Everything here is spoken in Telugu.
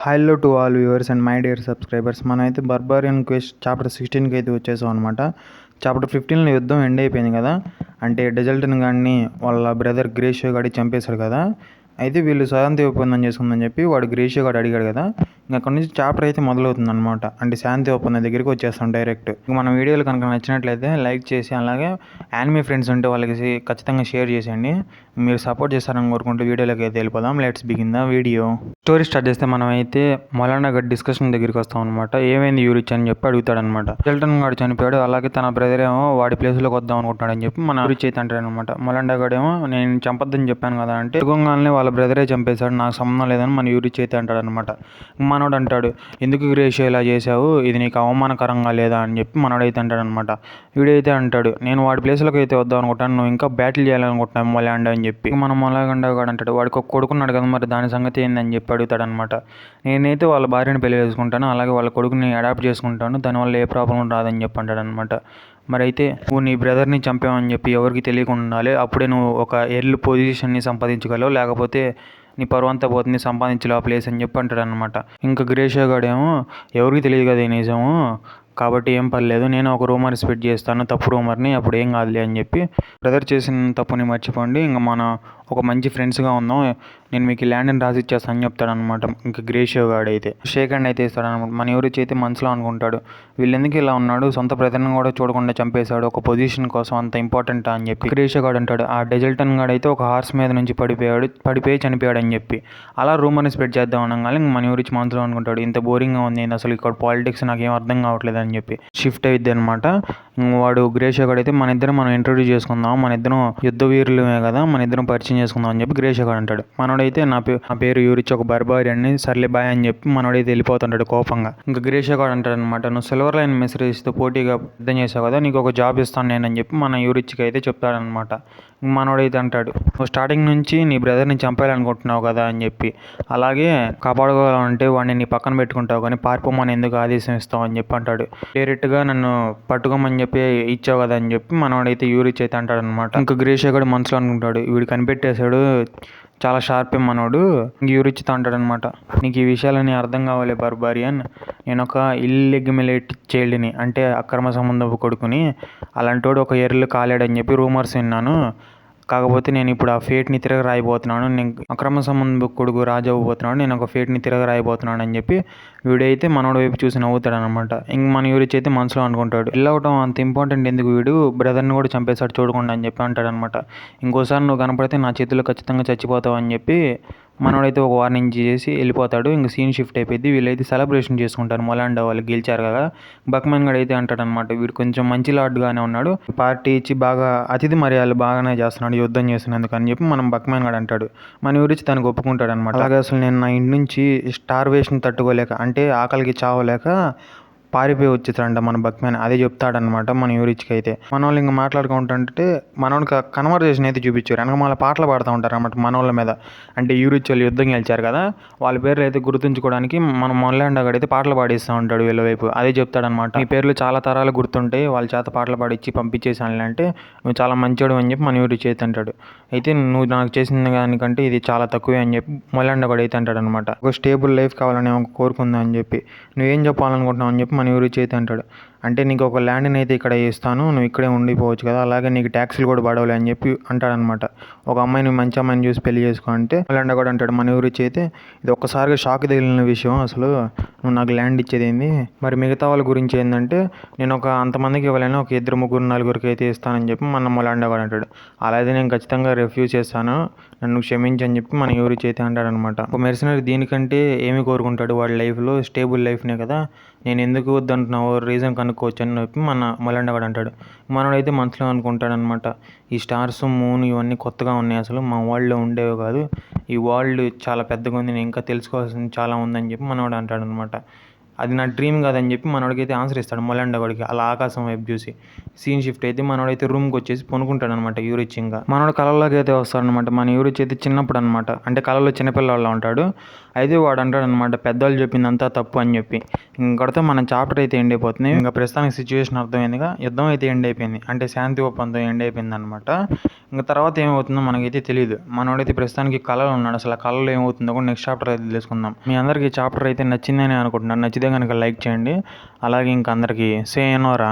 Hello to all viewers and my dear subscribers. మనమైతే బర్బారియన్ క్వెస్ట్ చాప్టర్ 16కి అయితే వచ్చేసాం అనమాట. చాప్టర్ 15లో యుద్ధం ఎండ్ అయిపోయింది కదా. అంటే డెజల్టన్ గాడిని వాళ్ళ బ్రదర్ గ్రేషియో గాడి చంపేశాడు కదా. అయితే వీళ్ళు శాంతి ఒప్పందం చేసుకుందని చెప్పి వాడు గ్రేషియో గాడు అడిగాడు కదా. ఇంకా అక్కడ నుంచి చాప్టర్ అయితే మొదలవుతుంది అనమాట. అంటే శాంతి ఒప్పందం దగ్గరికి వచ్చేస్తాం డైరెక్ట్. మన వీడియోలు కనుక నచ్చినట్లయితే లైక్ చేసి అలాగే యానిమే ఫ్రెండ్స్ ఉంటే వాళ్ళకి ఖచ్చితంగా షేర్ చేసేయండి. మీరు సపోర్ట్ చేస్తారని కోరుకుంటూ వీడియోలోకి అయితే వెళ్ళిపోదాం. Let's begin the video. Story start చేస్తే మనం అయితే మొలాండా గడ్ డిస్కషన్ దగ్గరికి వస్తాం అనమాట. ఏమైంది యూరిచ్ అని చెప్పి అడుగుతాడు అనమాట. డెల్టన్ గాడు చనిపోయాడు, అలాగే తన బ్రదర్ ఏమో వాడి ప్లేస్లోకి వద్దాం అనుకుంటున్నాడు అని చెప్పి మన యూరిచ్ అయితే అంటాడు అనమాట. మొలాండా గడ్ ఏమో నేను చంపొద్దని చెప్పాను కదా అంటే ఎదుగుగానే వాళ్ళ బ్రదరే చంపేశాడు, నాకు సంబంధం లేదని మన యూరిచ్ అయితే అంటాడు అనమాట. మనోడు అంటాడు, ఎందుకు గ్రేషియో ఇలా చేశావు, ఇది నీకు అవమానకరంగా లేదా అని చెప్పి మనోడైతే అంటాడు అనమాట. వీడైతే అంటాడు, నేను వాడి ప్లేస్లోకి అయితే వద్దాం అనుకుంటాను, నువ్వు ఇంకా బ్యాటిల్ చేయాలనుకుంటున్నాను మొలాండా అని చెప్పి. మనం మొలాండా గాడు అంటాడు, వాడికి ఒక కొడుకున్నాడు కదా, మరి దాని సంగతి ఏందని చెప్పి అడుగుతాడు అనమాట. నేనైతే వాళ్ళ భార్యను పెళ్లి చేసుకుంటాను, అలాగే వాళ్ళ కొడుకుని అడాప్ట్ చేసుకుంటాను, దానివల్ల ఏ ప్రాబ్లం రాదని చెప్పి అంటాడు అనమాట. మరి అయితే నువ్వు నీ బ్రదర్ని చంపావని చెప్పి ఎవరికి తెలియకుండా ఉండాలి, అప్పుడే నువ్వు ఒక ఎర్లీ పొజిషన్ని సంపాదించగలవు, లేకపోతే నీ పరువు అంతా పోతుంది, సంపాదించలేవు ఆ ప్లేస్ అని చెప్పి అంటాడు అనమాట. ఇంకా గ్రేషియో గాడేమో ఎవరికి తెలియదు కదా ఈ నిజము, కాబట్టి ఏం పర్లేదు, నేను ఒక రూమర్ స్ప్రెడ్ చేస్తాను, తప్పు రూమర్ని, అప్పుడు ఏం కాదులే అని చెప్పి బ్రదర్ చేసిన తప్పుని మర్చిపోండి, ఇంకా మన ఒక మంచి ఫ్రెండ్స్గా ఉందాం, నేను మీకు ల్యాండ్ని రాసి ఇచ్చేస్తాను అని చెప్తాడు అనమాట. ఇంకా గ్రేషియో గాడు అయితే షేక్ హ్యాండ్ అయితే ఇస్తాడు అనమాట. మన ఎవరు అయితే మనసులో అనుకుంటాడు, వీళ్ళెందుకు ఇలా ఉన్నాడు, సొంత బ్రదర్ని కూడా చూడకుండా చంపేశాడు ఒక పొజిషన్ కోసం, అంత ఇంపార్టెంట్ అని చెప్పి గ్రేషియో గాడు అంటాడు. ఆ డెజల్టన్ గాడు అయితే ఒక హార్స్ మీద నుంచి పడిపోయి చనిపోయాడు అని చెప్పి అలా రూమర్ని స్ప్రెడ్ చేద్దాం అనగానే మన ఎవరికి మనసులో అనుకుంటాడు, ఇంత బోరింగ్గా ఉంది అసలు ఇక్కడ పాలిటిక్స్ నాకు ఏం అర్థం కావట్లేదు అని చెప్పి షిఫ్ట్ అయ్యిద్ది అనమాట. వాడు గ్రేషియో గాడు అయితే మనం ఇంట్రొడ్యూస్ చేసుకుందాం, మన ఇద్దరం యుద్ధ వీరులమే కదా, మన ఇద్దరం పరిచయం చేసుకుందాం అని చెప్పి గ్రేషియో గాడు అంటాడు. మనోడైతే నా పేరు యూరిచ్, ఒక బర్బారియన్ని, సర్లే బాయ్ అని చెప్పి మనోడైతే వెళ్ళిపోతుంటాడు కోపంగా. ఇంకా గ్రేషియో గాడు అంటాడు అనమాట, నువ్వు సిల్వర్ లైన్ మెసేజ్తో పోటీగా యుద్ధం చేసావు కదా, నీకు ఒక జాబ్ ఇస్తాను నేను అని చెప్పి మన యూరిచ్కి అయితే చెప్తాడనమాట. మనోడైతే అంటాడు, నువ్వు స్టార్టింగ్ నుంచి నీ బ్రదర్ని చంపేయాలనుకుంటున్నావు కదా అని చెప్పి, అలాగే కాపాడుకోవాలంటే వాడిని నీ పక్కన పెట్టుకుంటావు కానీ పారిపోమని ఎందుకు ఆదేశం ఇస్తావు అని చెప్పి అంటాడు. డైరెక్ట్గా నన్ను పట్టుకోమని చెప్పి ఇచ్చావు కదా అని చెప్పి మనోడైతే యూరిచ్ అయితే అంటాడు అనమాట. ఇంకా గ్రేషియో గాడు మనసులో అనుకుంటాడు, వీడు కనిపెట్టేశాడు, చాలా షార్ప్ మనోడు. ఇంక యూరిచ్తో అంటాడు అనమాట, నీకు ఈ విషయాలని అర్థం కావాలి బర్బారియన్, నేను ఒక ఇల్లిగిమిలేట్ చైల్డ్ని, అంటే అక్రమ సంబంధపు కొడుకుని, అలాంటోడు ఒక ఎర్రలు కాలేడని చెప్పి రూమర్స్ విన్నాను, కాకపోతే నేను ఇప్పుడు ఆ ఫేట్ని తిరగ రాయిపోతున్నాను, నేను అక్రమ సంబంధ కొడుకు రాజు అవ్వబోతున్నాడు, నేను ఒక ఫేట్ని తిరగ రాయిపోతున్నాను అని చెప్పి వీడైతే మనోడి వైపు చూసి నవ్వుతాడు అనమాట. ఇంక మన యూరిచ్ అయితే మనసులో అనుకుంటాడు, వెళ్ళవటం అంత ఇంపార్టెంట్ ఎందుకు, వీడు బ్రదర్ని కూడా చంపేశాడు చూడకుండా అని చెప్పి అంటాడు అనమాట. ఇంకోసారి నువ్వు కనపడితే నా చేతిలో ఖచ్చితంగా చచ్చిపోతావు అని చెప్పి మనోడైతే ఒక వార్నింగ్ చేసి వెళ్ళిపోతాడు. ఇంక సీన్ షిఫ్ట్ అయిపోయింది. వీళ్ళైతే సెలబ్రేషన్ చేసుకుంటారు, మొలాండా వాళ్ళు గెలిచారు కదా. బక్మెన్ గడు అయితే అంటాడు అనమాట, వీడు కొంచెం మంచి లార్డ్గానే ఉన్నాడు, పార్టీ ఇచ్చి బాగా అతిథి మర్యాదలు బాగానే చేస్తున్నాడు యుద్ధం చేసినందుకు అని చెప్పి మనం బక్మెన్ గడు అంటాడు. మన గురించి తనకు ఒప్పుకుంటాడు అనమాట. అలాగే అసలు నేను నా ఇంటి నుంచి స్టార్వేషన్ తట్టుకోలేక, అంటే ఆకలికి చావలేక పారిపోయి వచ్చేసాడంట మన బక్మెన్, అదే చెప్తాడనమాట మన యూరిచ్కి అయితే. మన వాళ్ళు ఇంకా మాట్లాడుకుంటుంటే మనోడికి కన్వర్జేషన్ అయితే చూపించారు, వెనక మళ్ళీ పాటలు పాడుతూ ఉంటారు అనమాట మన వాళ్ళ మీద. అంటే యూరిచ్ వాళ్ళు యుద్ధం గెలిచారు కదా, వాళ్ళ పేర్లు అయితే గుర్తుంచుకోవడానికి మన మొలాండా గాడు అయితే పాటలు పాడిస్తూ ఉంటాడు వీళ్ళ వైపు, అదే చెప్తాడనమాట. ఈ పేర్లు చాలా తరాలు గుర్తుంటాయి, వాళ్ళ చేత పాటలు పాడిచ్చి పంపించేసాను అంటే నువ్వు చాలా మంచోడు అని చెప్పి మన యూరిచ్ అయితే అంటాడు. అయితే నువ్వు నాకు చేసిన దానికంటే ఇది చాలా తక్కువే అని చెప్పి మొలాండా గాడు అయితే అంటాడు అనమాట. ఒక స్టేబుల్ లైఫ్ కావాలని కోరుకుందా అని చెప్పి, నువ్వేం చెప్పాలనుకుంటున్నావు అని చెప్పి మన యూరిచ్ అయితే అంటాడు. అంటే నీకు ఒక ల్యాండ్ని అయితే ఇక్కడ ఇస్తాను, నువ్వు ఇక్కడే ఉండిపోవచ్చు కదా, అలాగే నీకు ట్యాక్స్లు కూడా పడవలే అని చెప్పి అంటాడనమాట. ఒక అమ్మాయిని మంచి అమ్మాయిని చూసి పెళ్లి చేసుకో అంటే మొలాండా కూడా అంటాడు మన యూరిచ్ అయితే, ఇది ఒక్కసారిగా షాక్ తగిలిన విషయం, అసలు నువ్వు నాకు ల్యాండ్ ఇచ్చేది ఏంది, మరి మిగతా వాళ్ళ గురించి ఏంటంటే నేను ఒక అంతమందికి ఇవ్వలేను, ఒక 2-3-4 అయితే ఇస్తానని చెప్పి మన మొలాండా కూడా అంటాడు. అలాగే నేను ఖచ్చితంగా రిఫ్యూజ్ చేస్తాను, నన్ను క్షమించని చెప్పి మన యూరిచ్ అయితే అంటాడనమాట. ఒక మెర్సనరీ దీనికంటే ఏమి కోరుకుంటాడు వాడి లైఫ్లో, స్టేబుల్ లైఫ్నే కదా, నేను ఎందుకు వద్దంటున్నావు రీజన్ కనుక్కోవచ్చు అని చెప్పి మన మొలాండా కూడా అంటాడు. మనోడైతే మనసులో అనుకుంటాడనమాట, ఈ స్టార్స్ మూన్ ఇవన్నీ కొత్తగా ఉన్నాయి, అసలు మా వరల్డ్లో ఉండేవి కాదు, ఈ వరల్డ్ చాలా పెద్దగా ఉంది, నేను ఇంకా తెలుసుకోవాల్సింది చాలా ఉందని చెప్పి మనోడు అంటాడనమాట. అది నా డ్రీమ్ కాదని చెప్పి మనోడికైతే ఆన్సర్ ఇస్తాడు మొలండ వాడికి అలా ఆకాశం వైపు చూసి. సీన్ షిఫ్ట్ అయితే మనోడైతే రూమ్కి వచ్చేసి పనుకుంటాడు అనమాట యూరిచ్. ఇంకా మనోడు కళలోకి అయితే వస్తాడనమాట. మన యూరిచ్ అయితే చిన్నప్పుడు అనమాట, అంటే కళలో చిన్నపిల్లవాళ్ళ ఉంటాడు. అయితే వాడు అంటాడు అనమాట పెద్దవాళ్ళు చెప్పిందంతా తప్పు అని చెప్పి. ఇంకడితో మన చాప్టర్ అయితే ఎండ్ అయిపోతుంది. ఇంకా ప్రస్తుతానికి సిచ్యువేషన్ అర్థమైందిగా, యుద్ధం అయితే ఎండ్ అయిపోయింది, అంటే శాంతి ఒప్పందం ఎండ్ అయిపోయింది అనమాట. ఇంకా తర్వాత ఏమవుతుందో మనకైతే తెలియదు. మనోడైతే ప్రస్తుతానికి కళలో ఉన్నాడు. అసలు ఆ కళలో ఏమవుతుందో కూడా నెక్స్ట్ చాప్టర్ అయితే తెలుసుకుందాం. మీ అందరికీ చాప్టర్ అయితే నచ్చిందని అనుకుంటున్నాను. నచ్చితే కనుక లైక్ చేయండి. అలాగే ఇంకా అందరికీ సే ఎనోరా.